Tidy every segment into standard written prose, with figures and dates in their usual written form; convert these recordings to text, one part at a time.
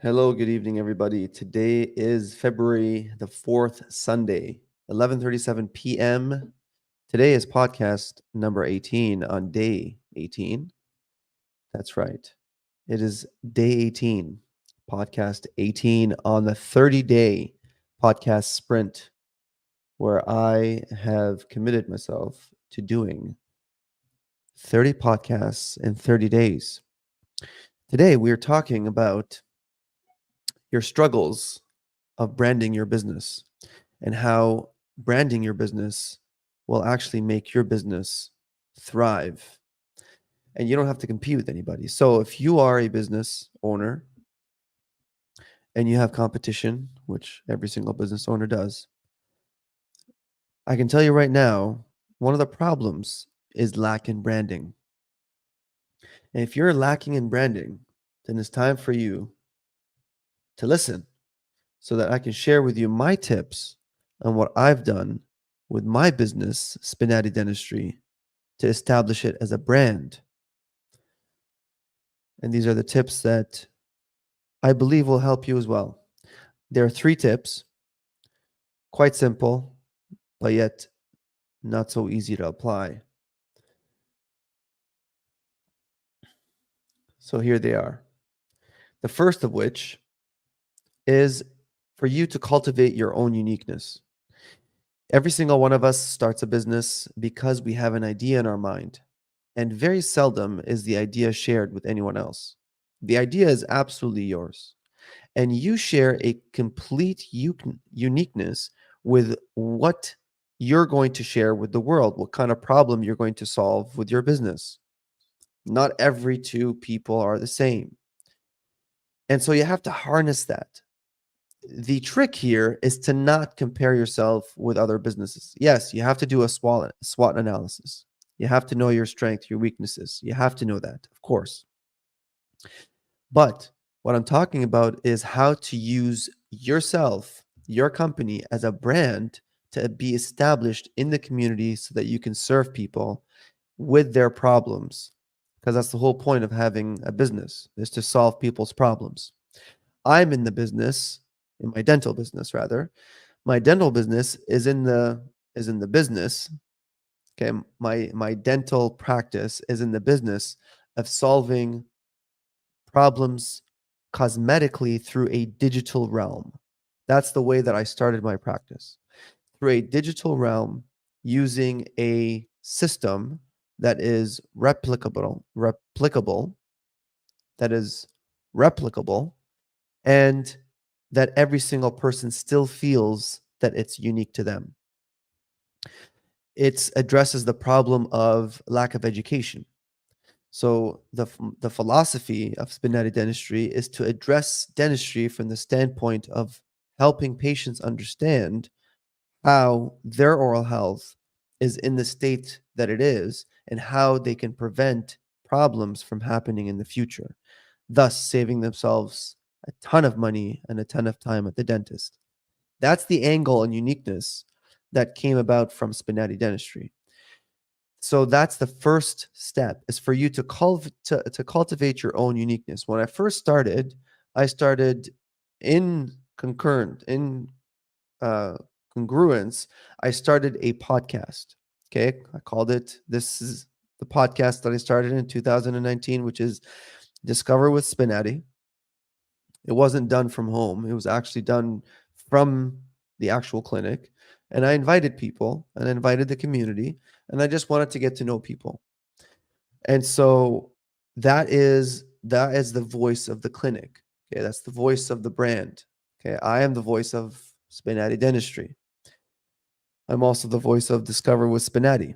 Hello, good evening, everybody. Today is February the 4th, Sunday, 11:37 p.m. Today is podcast number 18 on day 18. That's right. It is day 18, podcast 18 on the 30-day podcast sprint where I have committed myself to doing 30 podcasts in 30 days. Today, we are talking about your struggles of branding your business and how branding your business will actually make your business thrive. And you don't have to compete with anybody. So if you are a business owner and you have competition, which every single business owner does, I can tell you right now, one of the problems is lack in branding. And if you're lacking in branding, then it's time for you to listen so that I can share with you my tips on what I've done with my business, Spinati Dentistry, to establish it as a brand. And these are the tips that I believe will help you as well. There are 3 tips, quite simple, but yet not so easy to apply. So here they are. The first of which is for you to cultivate your own uniqueness. Every single one of us starts a business because we have an idea in our mind, and very seldom is the idea shared with anyone else. The idea is absolutely yours, and you share a complete uniqueness with what you're going to share with the world, what kind of problem you're going to solve with your business. Not every two people are the same. And so you have to harness that. The trick here is to not compare yourself with other businesses. Yes, you have to do a SWOT analysis. You have to know your strengths, your weaknesses. You have to know that, of course. But what I'm talking about is how to use yourself, your company, as a brand to be established in the community so that you can serve people with their problems. Because that's the whole point of having a business, is to solve people's problems. I'm in the business, in my dental business rather. My dental business is in the business. Okay, my dental practice is in the business of solving problems cosmetically through a digital realm. That's the way that I started my practice. Through a digital realm using a system that is that is replicable, and that every single person still feels that it's unique to them. It addresses the problem of lack of education. So the philosophy of Spinati Dentistry is to address dentistry from the standpoint of helping patients understand how their oral health is in the state that it is and how they can prevent problems from happening in the future, thus saving themselves a ton of money and a ton of time at the dentist. That's the angle and uniqueness that came about from Spinati Dentistry. So that's the first step, is for you to cultivate your own uniqueness. When I started in concurrent in uh, congruence. I started a podcast. Okay, I called it. This is the podcast that I started in 2019, which is Discover with Spinati. It wasn't done from home. It was actually done from the actual clinic. And I invited people and I invited the community, and I just wanted to get to know people. And so that is the voice of the clinic. Okay, that's the voice of the brand. Okay, I am the voice of Spinati Dentistry. I'm also the voice of Discover with Spinati.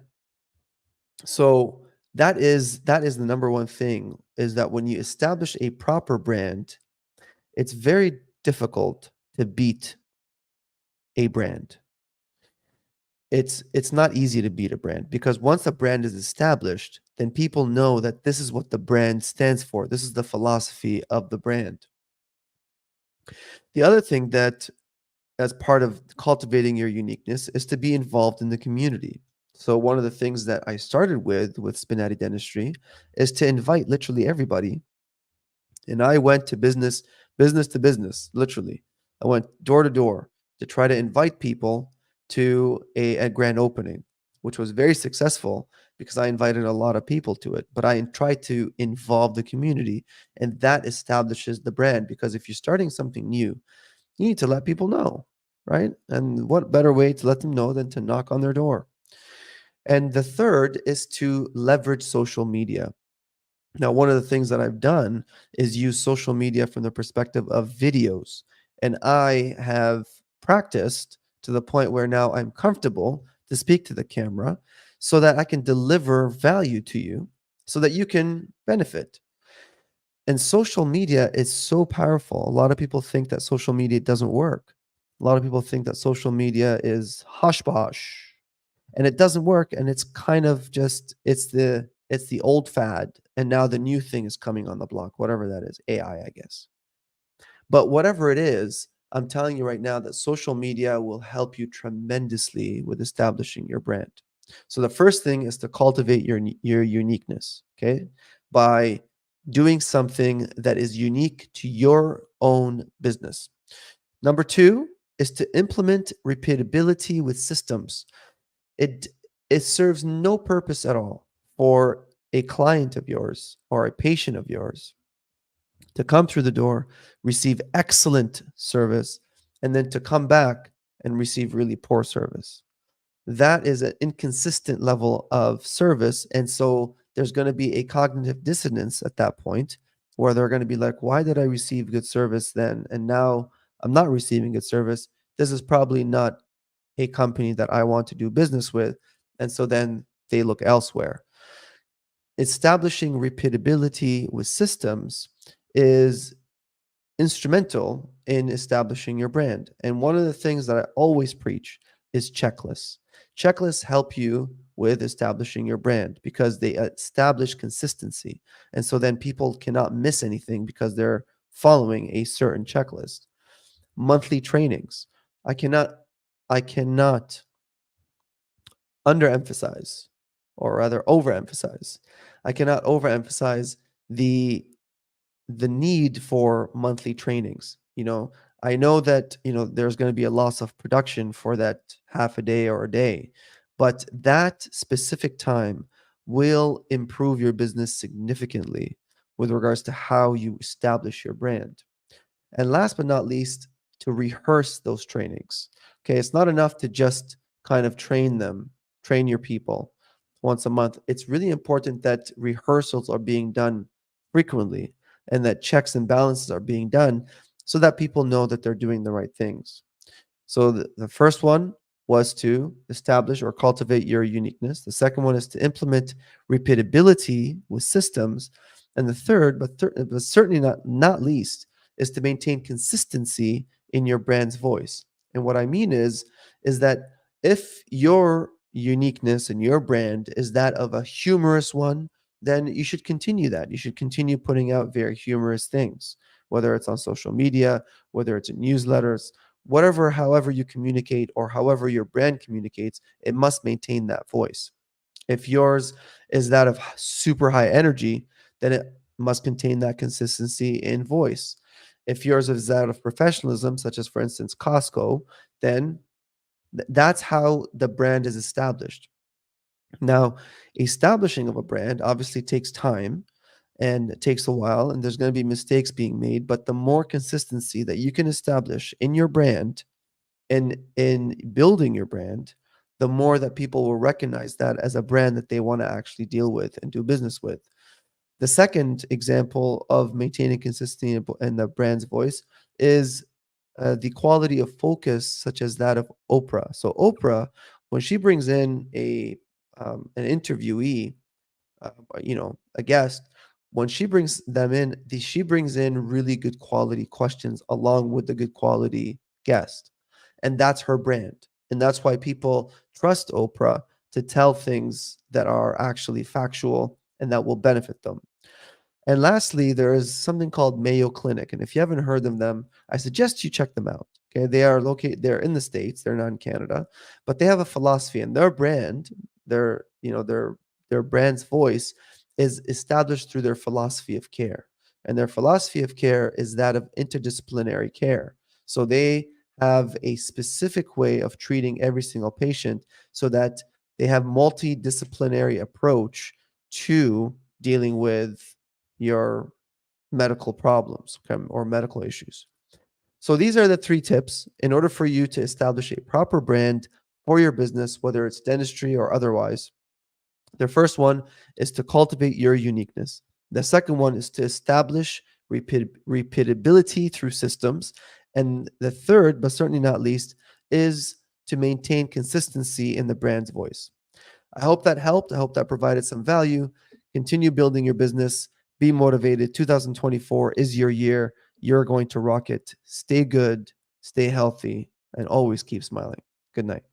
So that is the number one thing, is that when you establish a proper brand, it's very difficult to beat a brand. It's not easy to beat a brand, because once a brand is established, then people know that this is what the brand stands for. This is the philosophy of the brand. The other thing that, as part of cultivating your uniqueness, is to be involved in the community. So one of the things that I started with Spinati Dentistry is to invite literally everybody And I went to business to business, literally. I went door to door to try to invite people to a grand opening, which was very successful because I invited a lot of people to it. But I tried to involve the community, and that establishes the brand. Because if you're starting something new, you need to let people know, right? And what better way to let them know than to knock on their door? And the third is to leverage social media. Now, one of the things that I've done is use social media from the perspective of videos. And I have practiced to the point where now I'm comfortable to speak to the camera so that I can deliver value to you so that you can benefit. And social media is so powerful. A lot of people think that social media doesn't work. A lot of people think that social media is hush bosh, and it doesn't work. And it's kind of just it's the old fad, and now the new thing is coming on the block, whatever that is, AI, I guess. But whatever it is, I'm telling you right now that social media will help you tremendously with establishing your brand. So the first thing is to cultivate your uniqueness, okay? By doing something that is unique to your own business. Number 2 is to implement repeatability with systems. It it serves no purpose at all for a client of yours or a patient of yours to come through the door, receive excellent service, and then to come back and receive really poor service. That is an inconsistent level of service. And so there's going to be a cognitive dissonance at that point where they're going to be like, why did I receive good service then? And now I'm not receiving good service. This is probably not a company that I want to do business with. And so then they look elsewhere. Establishing repeatability with systems is instrumental in establishing your brand. And one of the things that I always preach is checklists. Checklists help you with establishing your brand because they establish consistency. And so then people cannot miss anything because they're following a certain checklist. Monthly trainings. I cannot I cannot underemphasize, or rather overemphasize. I cannot overemphasize the the need for monthly trainings. I know that, there's going to be a loss of production for that half a day or a day, but that specific time will improve your business significantly with regards to how you establish your brand. And last but not least, to rehearse those trainings. Okay, it's not enough to just kind of train your people once a month. It's really important that rehearsals are being done frequently and that checks and balances are being done so that people know that they're doing the right things. So the first one was to establish or cultivate your uniqueness. The second one is to implement repeatability with systems. And the third, but certainly not least, is to maintain consistency in your brand's voice. And what I mean is that if your uniqueness and your brand is that of a humorous one, then you should continue that. You should continue putting out very humorous things, whether it's on social media, whether it's in newsletters, whatever, however you communicate or however your brand communicates, it must maintain that voice. If yours is that of super high energy, then it must contain that consistency in voice. If yours is that of professionalism, such as, for instance, Costco, then that's how the brand is established. Now, establishing of a brand obviously takes time and it takes a while, and there's going to be mistakes being made. But the more consistency that you can establish in your brand and in building your brand, the more that people will recognize that as a brand that they want to actually deal with and do business with. The second example of maintaining consistency in the brand's voice is the quality of focus, such as that of Oprah. So Oprah, when she brings in an interviewee, a guest, when she brings them in, she brings in really good quality questions along with the good quality guest. And that's her brand. And that's why people trust Oprah to tell things that are actually factual and that will benefit them. And lastly, there is something called Mayo Clinic. And if you haven't heard of them, I suggest you check them out. Okay. They're in the States, they're not in Canada, but they have a philosophy and their brand, their brand's voice is established through their philosophy of care. And their philosophy of care is that of interdisciplinary care. So they have a specific way of treating every single patient so that they have multidisciplinary approach to dealing with your medical problems, okay, or medical issues. So these are the three tips in order for you to establish a proper brand for your business, whether it's dentistry or otherwise. The first one is to cultivate your uniqueness. The second one is to establish repeatability through systems. And the third, but certainly not least, is to maintain consistency in the brand's voice. I hope that helped. I hope that provided some value. Continue building your business. Be motivated. 2024 is your year. You're going to rock it. Stay good, stay healthy, and always keep smiling. Good night.